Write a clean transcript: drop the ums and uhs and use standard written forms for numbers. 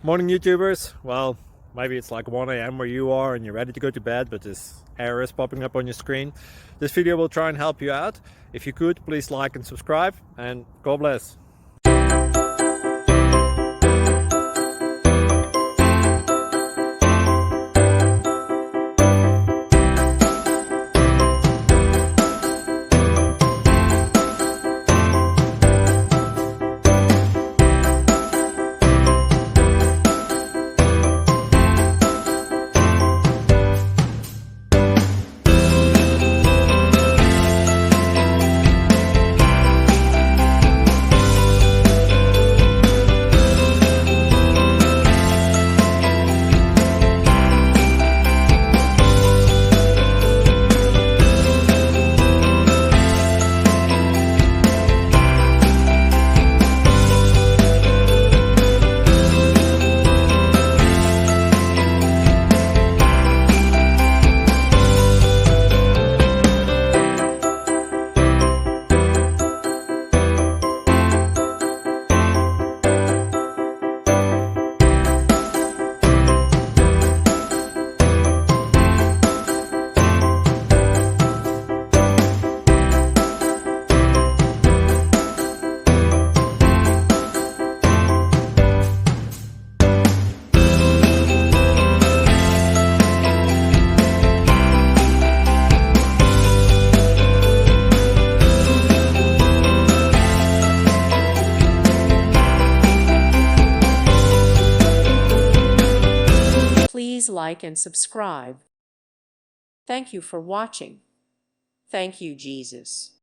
Morning YouTubers. Well, maybe it's like 1 a.m. where you are and you're ready to go to bed, but this error is popping up on your screen. This video will try and help you out. If you could, please like and subscribe, and God bless. Please like and subscribe. Thank you for watching. Thank you, Jesus.